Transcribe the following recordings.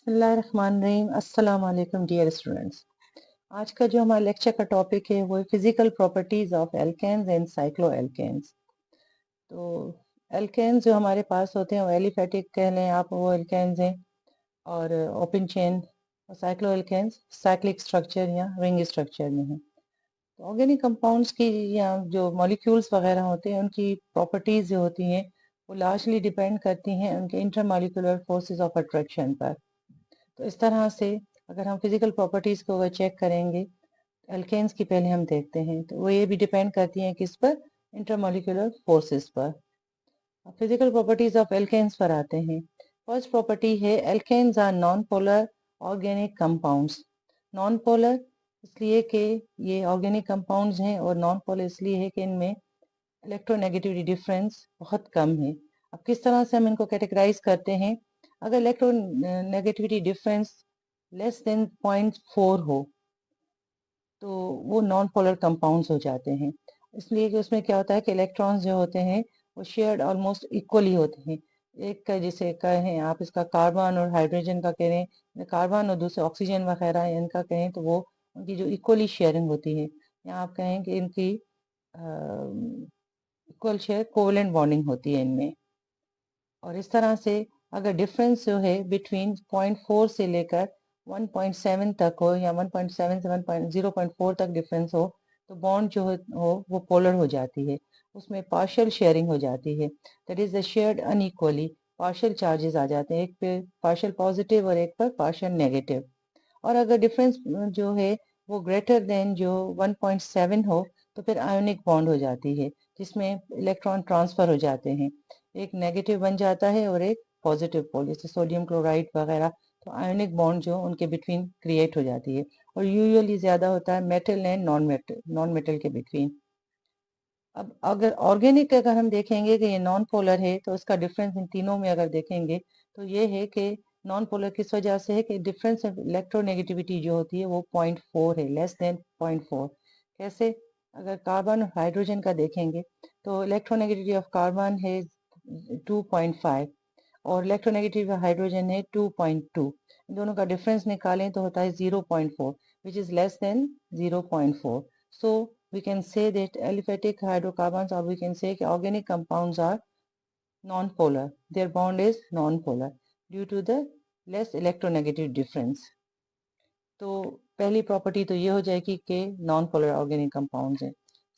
बिस्मिल्लाहिर्रहमानिर्रहीम। अस्सलाम वालेकुम डियर स्टूडेंट्स। आज का जो हमारा लेक्चर का टॉपिक है वो physical properties of alkanes and cyclo alkanes. तो एल्केन्स जो हमारे पास होते हैं वो एलिफेटिक कह लें आप, वो एल्केन्स हैं, और ओपन चेन। और साइक्लो एल्केन्स साइक्लिक स्ट्रक्चर या रिंग स्ट्रक्चर में है। तो ऑर्गेनिक कंपाउंड्स की या जो मॉलिक्यूल्स वगैरह होते हैं उनकी प्रॉपर्टीज जो होती हैं वो लार्जली डिपेंड करती हैं उनके इंटरमॉलिक्यूलर फोर्सेस ऑफ अट्रैक्शन पर। तो इस तरह से अगर हम फिजिकल प्रॉपर्टीज को अगर चेक करेंगे, एल्केन्स की पहले हम देखते हैं, तो वो ये भी डिपेंड करती हैं किस पर, इंटरमॉलिक्यूलर फोर्सेस पर। अब फिजिकल प्रॉपर्टीज ऑफ एल्केन्स पर आते हैं। फर्स्ट प्रॉपर्टी है alkanes are non polar organic compounds. Non polar इसलिए कि ये ऑर्गेनिक कंपाउंड्स हैं, और नॉन पोलर इसलिए है कि इनमें इलेक्ट्रोनेगेटिविटी डिफरेंस बहुत कम है। अब किस तरह से हम इनको कैटेगराइज करते हैं, अगर इलेक्ट्रोनेगेटिविटी डिफरेंस लेस देन 0.4 हो तो वो नॉन पोलर कंपाउंड्स हो जाते हैं। इसलिए कि उसमें क्या होता है कि इलेक्ट्रॉन्स जो होते हैं वो शेयर्ड ऑलमोस्ट इक्वली होते हैं। एक का जैसे कहें आप, इसका कार्बन और हाइड्रोजन का कहें, कार्बन और दूसरे ऑक्सीजन वगैरह इनका कहें, तो वो उनकी जो इक्वली शेयरिंग होती है, या आप कहें कि इनकी इक्वल शेयर कोवेलेंट बॉन्डिंग होती है इनमें। और इस तरह से अगर डिफरेंस जो है बिटवीन 0.4 से लेकर 1.7 तक हो, या 1.7 से 0.4 तक डिफरेंस हो, तो बॉन्ड जो हो वो पोलर हो जाती है, उसमें पार्शियल शेयरिंग हो जाती है, that is the shared unequally. Partial charges आ जाते हैं, एक पे पार्शियल पॉजिटिव और एक पर पार्शियल नेगेटिव। और अगर डिफरेंस जो है वो ग्रेटर देन जो 1.7 हो, तो फिर आयोनिक बॉन्ड हो जाती है, जिसमें इलेक्ट्रॉन ट्रांसफर हो जाते हैं, एक नेगेटिव बन जाता है और एक पॉजिटिव पोल, जैसे सोडियम क्लोराइड वगैरह। तो आयोनिक बॉन्ड जो उनके बिटवीन क्रिएट हो जाती है, और यूजुअली ज्यादा होता है मेटल एंड नॉन मेटल के बिटवीन। अब अगर ऑर्गेनिक अगर हम देखेंगे कि ये नॉन पोलर है, तो उसका डिफरेंस इन तीनों में अगर देखेंगे तो ये है कि नॉन पोलर किस वजह से है कि डिफरेंस ऑफ इलेक्ट्रोनेगेटिविटी जो होती है वो 0.4 है, लेस देन 0.4। कैसे, अगर कार्बन और हाइड्रोजन का देखेंगे तो इलेक्ट्रोनेगेटिविटी ऑफ कार्बन है 2.5, और इलेक्ट्रोनेगेटिव हाइड्रोजन है 2.2। इन दोनों का डिफरेंस निकालें तो होता है 0.4, which is less than 0.4। So we can say that aliphatic hydrocarbons, or we can say organic compounds are non-polar. Their bond is non-polar due to the less electronegative difference. तो पहली property तो ये हो जाएगी कि नॉन पोलर ऑर्गेनिक कंपाउंड्स हैं।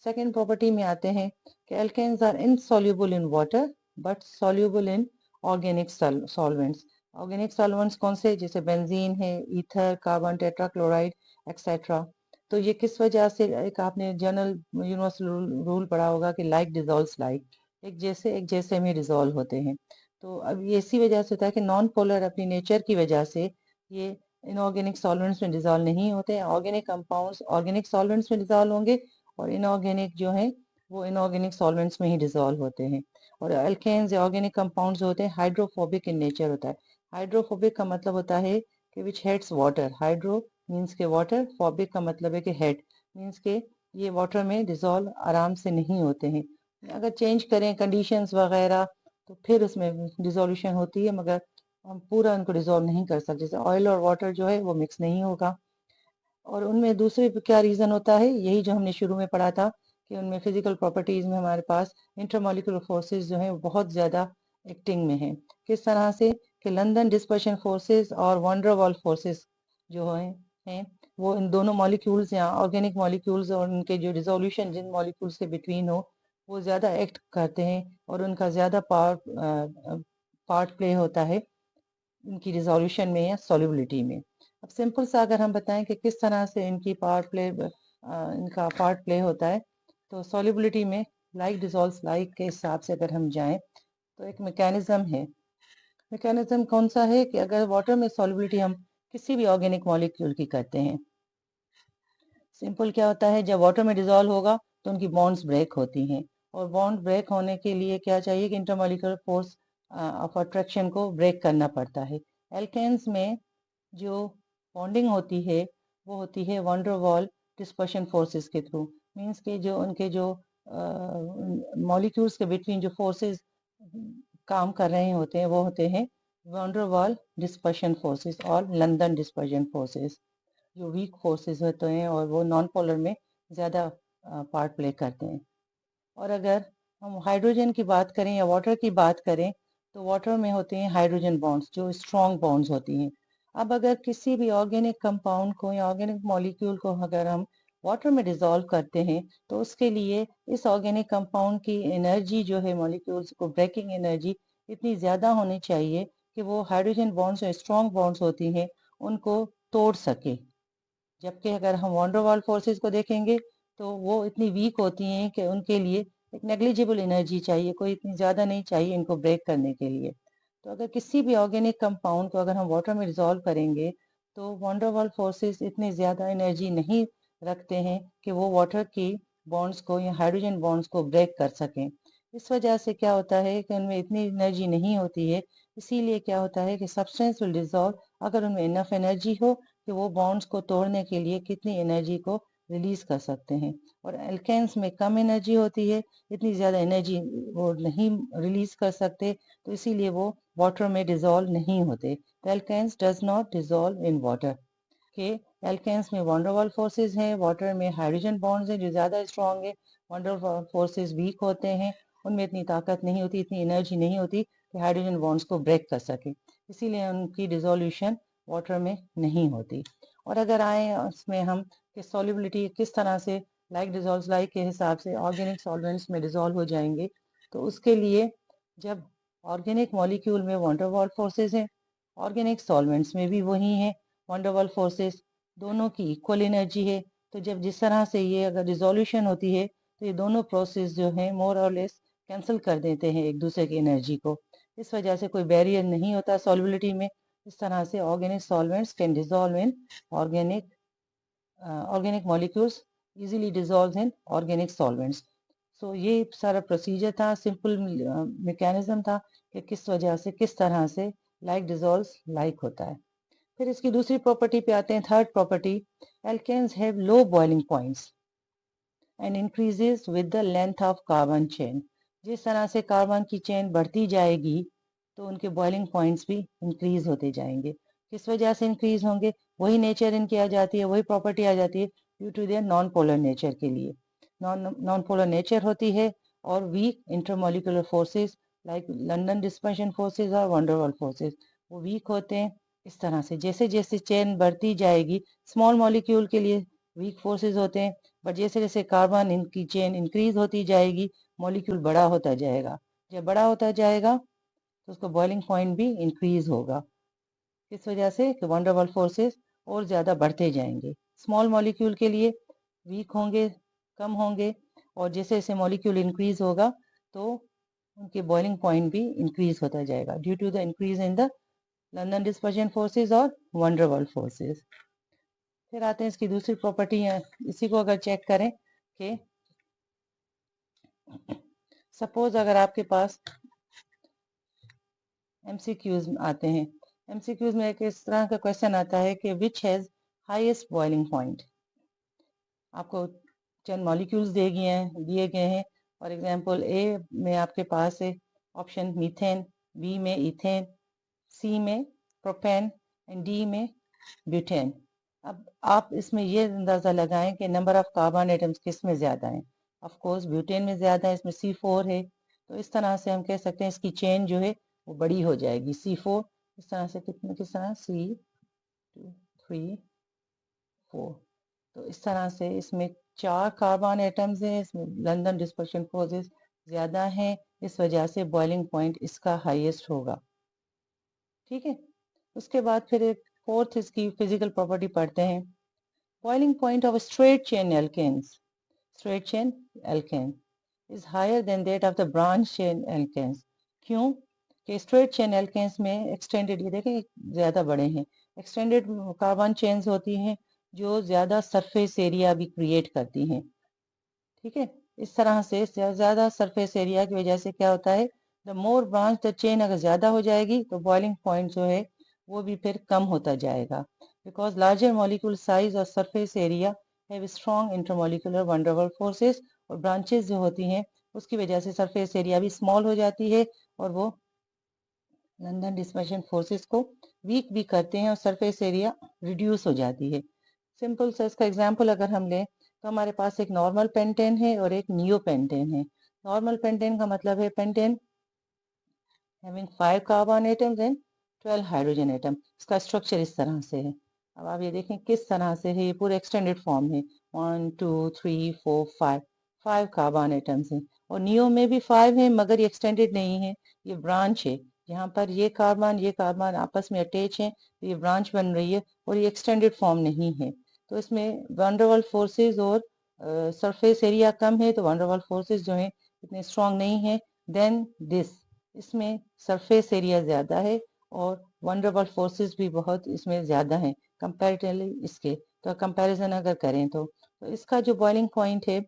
Second property में आते हैं कि alkanes are insoluble in water but soluble in organic solvents. Organic solvents कौन से, जैसे बेंजीन है, ईथर, कार्बन टेट्राक्लोराइड एक्सेट्रा। तो ये किस वजह से, एक आपने जनरल यूनिवर्सल रूल पढ़ा होगा कि लाइक डिजॉल्व्स लाइक, एक जैसे में डिजॉल्व होते हैं। तो अब ये इसी वजह से होता है कि नॉन पोलर अपनी नेचर की वजह से ये इनऑर्गेनिक सॉल्वेंट्स में डिजॉल्व नहीं होते हैं। ऑर्गेनिक कंपाउंड्स ऑर्गेनिक सॉल्वेंट्स में डिजॉल्व होंगे, और इनऑर्गेनिक जो है वो इनऑर्गेनिक सॉल्वेंट्स में ही डिजॉल्व होते हैं। और अल्केन्स या ऑर्गेनिक कंपाउंड्स होते हैं हाइड्रोफोबिक इन नेचर होता है। हाइड्रोफोबिक का मतलब होता है कि विच हेड्स वाटर। हाइड्रो मीन्स के वाटर, फोबिक का मतलब है कि हेड मीन्स के ये वाटर में डिजॉल्व आराम से नहीं होते हैं। अगर चेंज करें कंडीशंस वगैरह तो फिर उसमें डिजोल्यूशन होती है, मगर हम पूरा उनको डिजोल्व नहीं कर सकते। जैसे ऑयल और वाटर जो है वो मिक्स नहीं होगा। और उनमें दूसरे क्या रीजन होता है, यही जो हमने शुरू में पढ़ा था कि उनमें फिजिकल प्रॉपर्टीज में हमारे पास इंटरमॉलिक्यूलर फोर्सेस जो है वो बहुत ज्यादा एक्टिंग में है। किस तरह से कि लंदन डिस्पर्शन फोर्सेस और वंडरवॉल फोर्सेस जो हैं वो इन दोनों मॉलिक्यूल्स या ऑर्गेनिक मॉलिक्यूल्स और उनके जो डिसोल्यूशन जिन मॉलिक्यूल्स के बिटवीन हो वो ज्यादा एक्ट करते हैं, और उनका ज्यादा पार्ट प्ले होता है इनकी रिजोल्यूशन में या सॉल्युबिलिटी में। अब सिंपल सा अगर हम बताएं कि किस तरह से इनका पार्ट प्ले होता है, तो सॉल्युबिलिटी में लाइक डिजोल्व्स लाइक के हिसाब से अगर हम जाएं तो एक मैकेनिज्म है। मैकेनिज्म कौन सा है कि अगर वाटर में सॉल्युबिलिटी हम किसी भी ऑर्गेनिक मॉलिक्यूल की करते हैं, सिंपल क्या होता है, जब वाटर में डिजोल्व होगा तो उनकी बॉन्ड्स ब्रेक होती हैं, और बॉन्ड ब्रेक होने के लिए क्या चाहिए कि इंटरमॉलिक्यूलर फोर्स ऑफ अट्रैक्शन को ब्रेक करना पड़ता है। एल्केन्स में जो बॉन्डिंग होती है वो होती है वंडरवॉल डिस्पर्शन फोर्सेस के थ्रू। मींस के जो उनके जो मॉलिक्यूल्स के बिटवीन जो फोर्सेस काम कर रहे होते हैं वो होते हैं वॉन्डरवाल डिस्पर्शन फोर्सेस और लंदन डिस्पर्शन फोर्सेस, जो वीक फोर्सेस होते हैं और वो नॉन पोलर में ज़्यादा पार्ट प्ले करते हैं। और अगर हम हाइड्रोजन की बात करें या वाटर की बात करें तो वाटर में होते हैं हाइड्रोजन बॉन्ड्स जो स्ट्रॉन्ग बॉन्ड्स होती हैं। अब अगर किसी भी ऑर्गेनिक कंपाउंड को या ऑर्गेनिक मॉलिक्यूल को अगर हम वाटर में डिसॉल्व करते हैं तो उसके लिए इस ऑर्गेनिक कंपाउंड की एनर्जी जो है मॉलिक्यूल्स को ब्रेकिंग एनर्जी इतनी ज़्यादा होनी चाहिए कि वो हाइड्रोजन बॉन्ड्स जो स्ट्रॉन्ग बॉन्ड्स होती हैं उनको तोड़ सके। जबकि अगर हम वॉन्डरवाल फोर्सेस को देखेंगे तो वो इतनी वीक होती हैं कि उनके लिए एक नेग्लिजिबल एनर्जी चाहिए, कोई इतनी ज़्यादा नहीं चाहिए इनको ब्रेक करने के लिए। तो अगर किसी भी ऑर्गेनिक कंपाउंड को अगर हम वाटर में डिसॉल्व करेंगे तो वॉन्डरवाल फोर्सेस इतनी ज़्यादा एनर्जी नहीं रखते हैं कि वो वाटर की बॉन्ड्स को या हाइड्रोजन बॉन्ड्स को ब्रेक कर सकें। इस वजह से क्या होता है कि उनमें इतनी एनर्जी नहीं होती है, इसीलिए क्या होता है कि सब्सटेंस विल डिसॉल्व अगर उनमें इनफ एनर्जी हो कि वो बॉन्ड्स को तोड़ने के लिए कितनी एनर्जी को रिलीज कर सकते हैं। और एल्केन्स में कम एनर्जी होती है, इतनी ज़्यादा एनर्जी वो नहीं रिलीज कर सकते, तो इसीलिए वो वाटर में डिसॉल्व नहीं होते। तो alkanes does not dissolve in water के। एल्केन्स में वॉन्डरवाल फोर्सेस हैं, वाटर में हाइड्रोजन बॉन्ड्स हैं जो ज़्यादा स्ट्रॉन्ग है, वॉन्डरवाल फोर्सेस वीक होते हैं, उनमें इतनी ताकत नहीं होती, इतनी एनर्जी नहीं होती कि हाइड्रोजन बॉन्ड्स को ब्रेक कर सके, इसीलिए उनकी डिसोल्यूशन वाटर में नहीं होती। और अगर आए उसमें हम कि सॉल्युबिलिटी किस तरह से लाइक डिजोल्व लाइक के हिसाब से ऑर्गेनिक सॉल्वेंट्स में डिजोल्व हो जाएंगे, तो उसके लिए जब ऑर्गेनिक मॉलिक्यूल में वॉन्डरवाल फोर्सेस हैं, ऑर्गेनिक सॉल्वेंट्स में भी वही हैं वॉन्डरवाल फोर्सेस, दोनों की इक्वल एनर्जी है। तो जब जिस तरह से ये अगर डिजोल्यूशन होती है तो ये दोनों प्रोसेस जो हैं मोर और लेस कैंसिल कर देते हैं एक दूसरे की एनर्जी को। इस वजह से कोई बैरियर नहीं होता सॉल्युबिलिटी में। इस तरह से organic solvents can dissolve in organic organic molecules easily dissolve in organic solvents. So ये सारा प्रोसीजर था, सिंपल मैकेनिज्म था कि किस वजह से किस तरह से लाइक डिजोल्व लाइक होता है। फिर इसकी दूसरी प्रॉपर्टी पे आते हैं, third property, alkanes have low boiling points and increases with the length of carbon chain. जिस तरह से कार्बन की चेन बढ़ती जाएगी तो उनके बॉइलिंग पॉइंट्स भी इंक्रीज होते जाएंगे। किस वजह से इंक्रीज होंगे? वही नेचर इनकी आ जाती है, वही प्रॉपर्टी आ जाती है due to their non polar nature के लिए। नॉन पोलर नेचर होती है और weak intermolecular forces like London dispersion forces और वॉन्डरवाल फोर्सेस वो वीक होते हैं। इस तरह से जैसे जैसे चेन बढ़ती जाएगी, स्मॉल मॉलिक्यूल के लिए वीक फोर्सेस होते हैं, बट जैसे जैसे कार्बन इनकी चेन इंक्रीज होती जाएगी मॉलिक्यूल बड़ा होता जाएगा। जब बड़ा होता जाएगा तो उसका बॉइलिंग पॉइंट भी इंक्रीज होगा। किस वजह से? कि वंडरवॉल फोर्सेस और ज़्यादा बढ़ते जाएंगे। स्मॉल मॉलिक्यूल के लिए वीक होंगे, कम होंगे, और जैसे जैसे मॉलिक्यूल इंक्रीज होगा तो उनके बॉइलिंग पॉइंट भी इंक्रीज होता जाएगा due to the increase in the London dispersion forces और वंडरवॉल फोर्सेस। फिर आते हैं इसकी दूसरी प्रॉपर्टी है, इसी को अगर चेक करें कि सपोज अगर आपके पास एमसीक्यूज आते हैं, एमसीक्यूज में एक इस तरह का क्वेश्चन आता है कि which has highest boiling point. आपको चंद मॉलिक्यूल्स दिए गए हैं। फॉर एग्जांपल ए में आपके पास है ऑप्शन मीथेन, बी में इथेन, सी में प्रोपेन एंड डी में ब्यूटेन। अब आप इसमें ये अंदाजा लगाएं कि नंबर ऑफ कार्बन एटम्स किस में ज्यादा हैं। ऑफ कोर्स ब्यूटेन में ज्यादा है, इसमें C4 है, तो इस तरह से हम कह सकते हैं इसकी चेन जो है वो बड़ी हो जाएगी। C4 इस तरह से किस तरह C2 3 4, तो इस तरह से इसमें 4 कार्बन एटम्स हैं, इसमें लंदन डिस्पर्शन फोर्सेस ज्यादा हैं, इस वजह से बॉइलिंग पॉइंट इसका हाईएस्ट होगा। ठीक है, उसके बाद फिर एक फोर्थ इसकी फिजिकल प्रॉपर्टी पढ़ते हैं। Boiling point of straight chain alkanes, straight chain alkane is higher than that of the branch chain alkanes। क्यों? कि straight chain alkanes में extended, ये देखें ज़्यादा बड़े हैं, extended कार्बन चेन्स होती हैं जो ज़्यादा सरफेस एरिया भी क्रिएट करती हैं। ठीक है, इस तरह से ज़्यादा सरफेस एरिया की वजह से क्या होता है, the more branch the chain अगर ज़्यादा हो जाएगी तो बॉइलिंग पॉइंट जो है वो भी फिर कम होता जाएगा, बिकॉज लार्जर मॉलिक्यूल साइज और surface area have strong intermolecular van der Waals forces, और ब्रांचेस जो होती हैं उसकी वजह से सरफेस एरिया भी स्मॉल हो जाती है और वो लंदन डिस्पर्शन फोर्सेस को वीक भी करते हैं और सरफेस एरिया रिड्यूस हो जाती है। सिंपल सा इसका एग्जांपल अगर हम लें तो हमारे पास एक नॉर्मल पेंटेन है और एक नियो पेंटेन है। नॉर्मल पेंटेन का मतलब है pentane having 5 carbon atoms and 12 hydrogen atom. इसका स्ट्रक्चर इस तरह से है। अब आप ये देखें किस तरह से है, ये पूरे एक्सटेंडेड फॉर्म है। 1 2 3 4 5 कार्बन एटम्स हैं और नियो में भी 5 है मगर ये एक्सटेंडेड नहीं है, ये ब्रांच है। यहाँ पर ये कार्बन आपस में अटैच हैं तो ये ब्रांच बन रही है और ये एक्सटेंडेड फॉर्म नहीं है। तो इसमें वंडरवल फोर्सेस और सरफेस एरिया कम है तो वंडरवल फोर्सेस जो हैं इतने स्ट्रांग नहीं है देन दिस। इसमें सरफेस एरिया ज़्यादा है और वंडरबल फोर्सेस भी बहुत इसमें ज़्यादा हैं कंपैरेटिवली इसके। तो कंपैरिजन अगर करें तो इसका जो बॉइलिंग पॉइंट है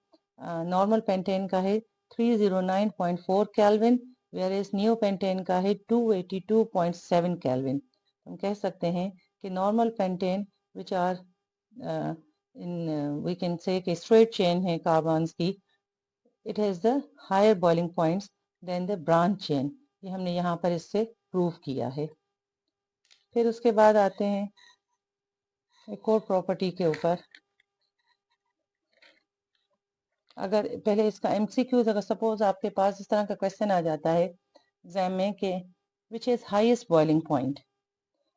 नॉर्मल पेंटेन का है 309.4 kelvin, whereas neo pentane का है 282.7 केल्विन। हम कह सकते हैं कि normal pentane which are in we can say कि स्ट्रेट चेन है कार्बन्स की, it has the higher boiling points than the branch chain. ये हमने यहाँ पर इससे प्रूव किया है। फिर उसके बाद आते हैं एक और प्रॉपर्टी के ऊपर। अगर पहले इसका एमसीक्यूज, अगर सपोज आपके पास इस तरह का क्वेश्चन आ जाता है एग्जाम में कि which is highest boiling point.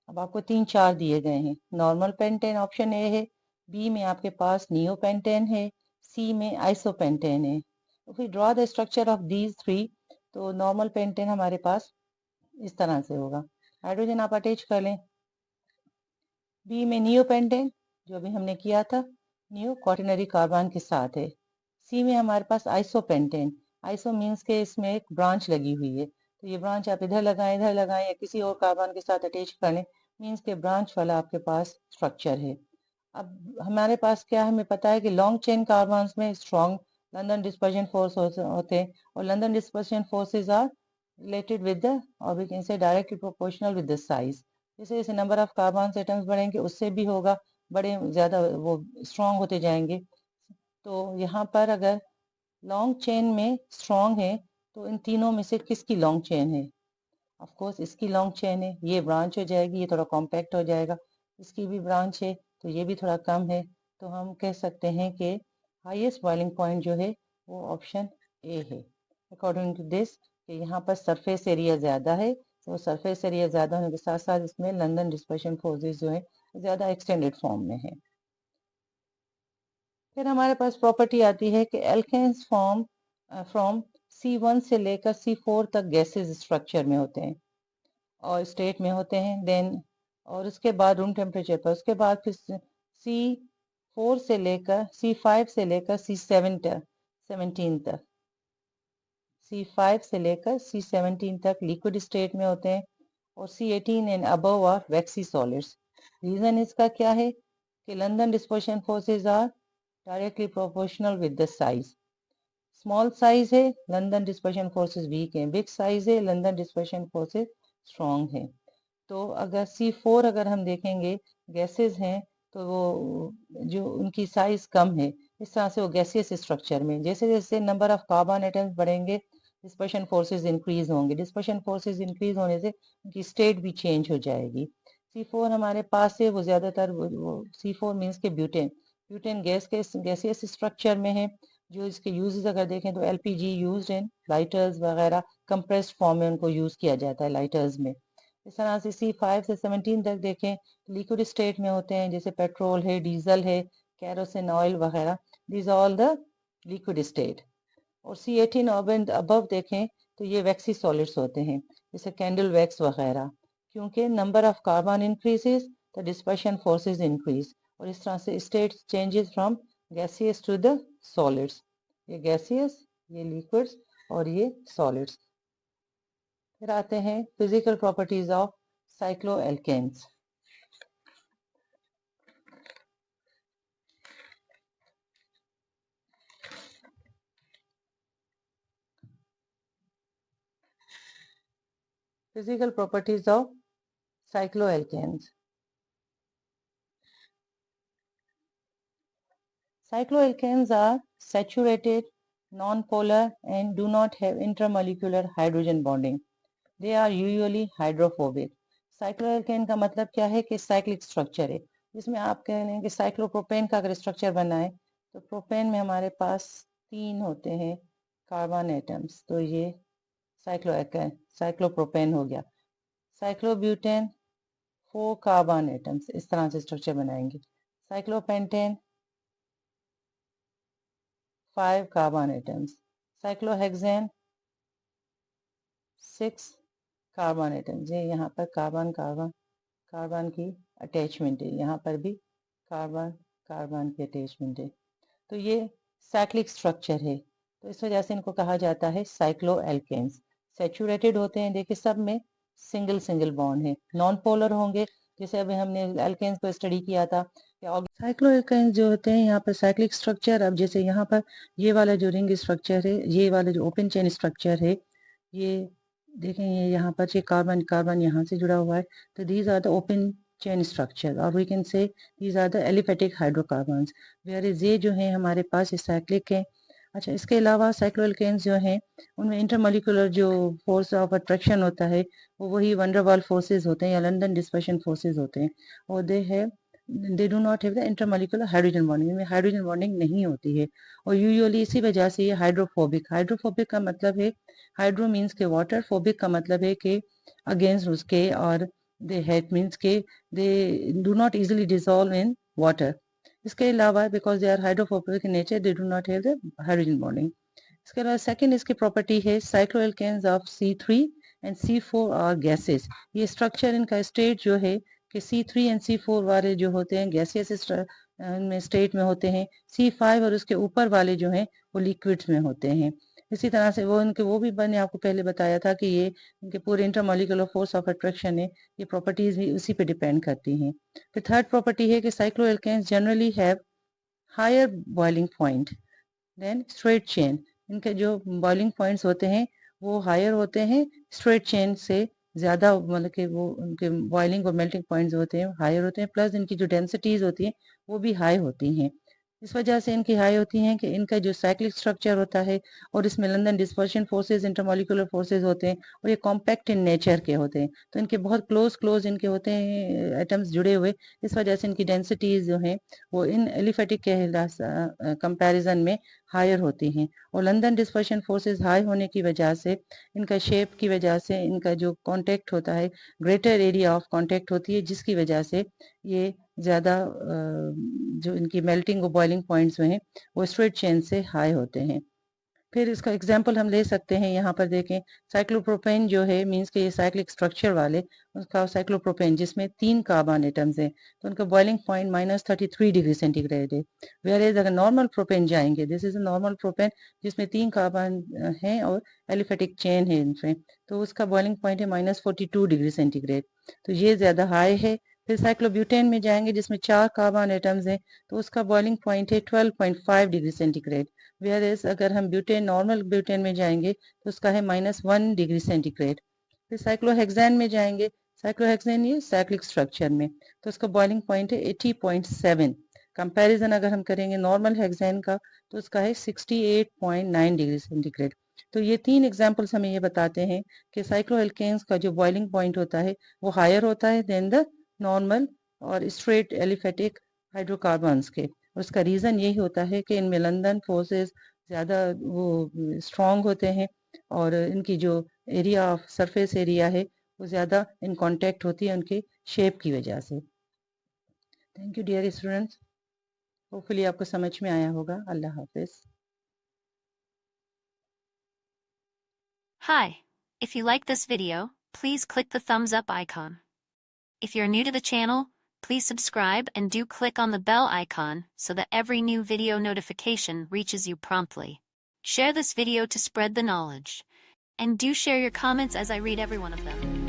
अब आपको 3 4 दिए गए हैं। नॉर्मल पेंटेन ऑप्शन ए है, बी में आपके पास नियो पेंटेन है, सी में आइसोपेंटेन है। तो फिर draw the structure of these 3। तो नॉर्मल पेंटेन हमारे पास इस तरह से होगा। हाइड्रोजन आप अटैच कर लें। बी में नियो पेंटेन जो अभी हमने किया था, नियो क्वाटरनरी कार्बन के साथ है। सी में हमारे पास आइसोपेंटेन, आइसो मीन्स के इसमें एक ब्रांच लगी हुई है तो ये ब्रांच आप इधर लगाएं या किसी और कार्बन के साथ अटैच कर लें, मीन्स के ब्रांच वाला आपके पास स्ट्रक्चर है। अब हमारे पास क्या है, हमें पता है कि लॉन्ग चेन कार्बन्स में स्ट्रॉन्ग लंदन डिस्पर्जन फोर्स होते हैं और London dispersion forces are related with the, और we can say directly proportional with the size. जैसे जैसे नंबर ऑफ कार्बन एटम्स बढ़ेंगे उससे भी होगा, बड़े ज़्यादा वो स्ट्रॉन्ग होते जाएंगे। तो यहाँ पर अगर लॉन्ग चेन में स्ट्रॉन्ग है तो इन तीनों में से किसकी लॉन्ग चेन है? ऑफ कोर्स इसकी लॉन्ग चेन है, ये ब्रांच हो जाएगी, ये थोड़ा कॉम्पैक्ट हो जाएगा। इसकी भी ब्रांच है तो ये भी थोड़ा कम है। तो हम कह सकते हैं कि हाईएस्ट बॉइलिंग पॉइंट जो है वो ऑप्शन ए है। अकॉर्डिंग टू दिस कि यहाँ पर सरफेस एरिया ज़्यादा है, तो सरफेस एरिया ज़्यादा होने के साथ साथ इसमें लंदन डिस्पर्शन फोर्सेस जो है ज़्यादा एक्सटेंडेड फॉर्म में है। फिर हमारे पास प्रॉपर्टी आती है कि एल्केन्स फॉर्म फ्रॉम C1 से लेकर C4 तक गैसेज स्ट्रक्चर में होते हैं और स्टेट में होते हैं। देन और उसके बाद रूम टेम्परेचर पर, उसके बाद फिर C4 से लेकर C5 से लेकर C17 तक, C5 से लेकर C17 तक लिक्विड स्टेट में होते हैं और C18 and above are waxy solids. Reason इसका क्या है कि London dispersion forces are directly proportional with the size. Small size है लंदन डिस्पर्शन फोर्सेस वीक हैं, बिग साइज है लंदन डिस्पर्शन फोर्सेस स्ट्रॉन्ग है। तो अगर C4 अगर हम देखेंगे गैसेस हैं तो वो जो उनकी साइज कम है, इस तरह से वो गैसियस स्ट्रक्चर में, जैसे जैसे नंबर ऑफ कार्बन एटम्स बढ़ेंगे डिस्पर्शन फोर्सेस इंक्रीज होंगे, डिस्पर्शन फोर्सेस इंक्रीज होने से उनकी स्टेट भी चेंज हो जाएगी। C4 हमारे पास है वो ज़्यादातर वो C4 मीन्स के ब्यूटेन, ब्यूटेन गैस के गैसियस स्ट्रक्चर में है। जो इसके यूजेस अगर देखें तो LPG यूज्ड इन लाइटर्स वगैरह, कंप्रेस्ड फॉर्म में उनको यूज़ किया जाता है लाइटर्स में। इस तरह से C5 से 17 तक देखें लिक्विड स्टेट में होते हैं, जैसे पेट्रोल है, डीजल है, कैरोसिन ऑयल वगैरह, this all the liquid state. और C18 और अबव देखें तो ये वैक्सी सॉलिड्स होते हैं, जैसे कैंडल वैक्स वगैरह। क्योंकि number of carbon increases the dispersion forces increase और इस तरह से state changes from gaseous to the solids. ये गैसियस, ये लिक्विड्स और ये सॉलिड्स। फिर आते हैं physical properties of cycloalkanes. Physical properties of cycloalkanes. Cycloalkanes are saturated, non-polar and do not have intermolecular hydrogen bonding. They are usually hydrophobic. Cycloalkane का मतलब क्या है कि साइक्लिक स्ट्रक्चर है, जिसमें आप कह रहे हैं कि साइक्लोप्रोपेन का अगर स्ट्रक्चर बना है तो प्रोपेन में हमारे पास 3 होते हैं कार्बन एटम्स, तो ये साइक्लोएल्केन साइक्लोप्रोपेन हो गया। साइक्लोब्यूटेन 4 कार्बन एटम्स, इस तरह से स्ट्रक्चर बनाएंगे। Cyclopentane 5 carbon atoms. Cyclohexane 6 carbon atoms. ये यहाँ पर कार्बन कार्बन कार्बन की अटैचमेंट है, यहाँ पर भी कार्बन कार्बन की अटैचमेंट है। तो ये साइक्लिक स्ट्रक्चर है, तो इस वजह से इनको कहा जाता है साइक्लोएल्केन्स। सैचुरेटेड होते हैं, देखिए सब में सिंगल सिंगल बॉन्ड है। नॉन पोलर होंगे, जैसे अभी हमने एल्केन्स को स्टडी किया था। साइक्लोएल्केन्स जो होते हैं यहाँ पर साइक्लिक स्ट्रक्चर, अब जैसे यहाँ पर ये वाला जो रिंग स्ट्रक्चर है, ये वाला जो ओपन चेन स्ट्रक्चर है, ये देखें, ये यहाँ पर ये कार्बन कार्बन यहाँ से जुड़ा हुआ है, तो these are the open chain structure, और we can say these are the aliphatic hydrocarbons. Where is ये जो है हमारे पास साइक्लिक है। अच्छा, इसके अलावा साइक्लोएल्केन्स जो हैं उनमें इंटरमोलिकुलर जो फोर्स ऑफ अट्रैक्शन होता है वो वही वंडरवाल फोर्सेज होते हैं या लंदन डिस्पर्शन फोर्सेज होते हैं, और दे do not have the intermolecular hydrogen bonding, में हाइड्रोजन बॉन्डिंग नहीं होती है, और यूजुअली इसी वजह से ये हाइड्रोफोबिक। हाइड्रोफोबिक का मतलब है, हाइड्रो मीन्स के वाटर, फोबिक का मतलब है कि अगेंस्ट उसके, और दे हेट मीन्स के they do not easily dissolve in water. इसके अलावा because they are hydrophobic in nature, they do not have the hydrogen bonding. इसके अलावा सेकेंड इसकी प्रॉपर्टी है cycloalkanes of C3 and C4 are gases. ये structure इनका state जो है कि C3 एंड C4 वाले जो होते हैं गैसियस में स्टेट में होते हैं, C5 और उसके ऊपर वाले जो हैं वो लिक्विड्स में होते हैं। इसी तरह से वो इनके वो भी मैंने आपको पहले बताया था कि ये इनके पूरे इंटरमोलिकुलर फोर्स ऑफ अट्रैक्शन है, ये प्रॉपर्टीज भी उसी पे डिपेंड करती हैं। फिर थर्ड प्रॉपर्टी है कि cycloalkanes generally have higher boiling point than straight chain. इनके जो बॉइलिंग पॉइंट्स होते हैं वो हायर होते हैं स्ट्रेट चेन से ज़्यादा, मतलब कि वो उनके बॉइलिंग और मेल्टिंग पॉइंट्स होते हैं हायर होते हैं, प्लस इनकी जो डेंसिटीज़ होती हैं वो भी हाई होती हैं। इस वजह से इनकी हाई होती हैं कि इनका जो साइक्लिक स्ट्रक्चर होता है और इसमें London dispersion forces intermolecular forces होते हैं, और ये कॉम्पैक्ट इन नेचर के होते हैं, तो इनके बहुत क्लोज इनके होते हैं एटम्स जुड़े हुए। इस वजह से इनकी डेंसिटीज जो हैं वो इन एलिफेटिक के कंपैरिजन में हायर होती हैं, और लंदन डिस्पर्शन फोर्सेज हाई होने की वजह से इनका शेप की वजह से इनका जो कांटेक्ट होता है, ग्रेटर एरिया ऑफ कांटेक्ट होती है, जिसकी वजह से ये ज़्यादा जो इनकी मेल्टिंग और बॉइलिंग पॉइंट्स हैं वो स्ट्रेट चेन से हाई होते हैं। फिर इसका एग्जांपल हम ले सकते हैं, यहाँ पर देखें साइक्लोप्रोपेन जो है मींस के ये साइक्लिक स्ट्रक्चर वाले, उसका साइक्लोप्रोपेन जिसमें 3 कार्बन एटम्स हैं, तो उनका बॉइलिंग पॉइंट -33 डिग्री सेंटीग्रेड है। वेयर एज अगर नॉर्मल प्रोपेन जाएंगे, this is a normal propane जिसमें 3 कार्बन हैं और एलिफेटिक चेन है इनमें, तो उसका बॉइलिंग पॉइंट है -42 डिग्री सेंटीग्रेड, तो ये ज़्यादा हाई है। फिर साइक्लोब्यूटेन में जाएंगे जिसमें 4 कार्बन एटम्स हैं, तो उसका बॉइलिंग पॉइंट है 12.5 डिग्री सेंटीग्रेड। वेयर एज अगर हम ब्यूटेन नॉर्मल ब्यूटेन में जाएंगे तो उसका है -1 डिग्री सेंटीग्रेड। फिर साइक्लोहेक्सेन में जाएंगे, साइक्लोहेक्सेन ये साइक्लिक स्ट्रक्चर में, तो उसका बॉइलिंग पॉइंट है 80.7। कंपैरिजन अगर हम करेंगे नॉर्मल हेक्सेन का तो उसका है 68.9 डिग्री सेंटीग्रेड। तो ये 3 एग्जाम्पल्स हमें ये बताते हैं कि साइक्लोएल्केन्स का जो बॉइलिंग पॉइंट होता है वो हायर होता है देन द नॉर्मल और स्ट्रेट एलिफेटिक हाइड्रोकार्बन्स के। उसका रीज़न यही होता है कि इनमें लंदन फोर्सेस ज़्यादा वो स्ट्रॉन्ग होते हैं, और इनकी जो एरिया ऑफ सरफेस एरिया है वो ज़्यादा इन कांटेक्ट होती है उनके शेप की वजह से। Thank you dear students, hopefully आपको समझ में आया होगा। अल्लाह हाफिज़। Hi, if you like this video, please click the thumbs up icon. If you're new to the channel, please subscribe and do click on the bell icon so that every new video notification reaches you promptly. Share this video to spread the knowledge. And do share your comments as I read every one of them.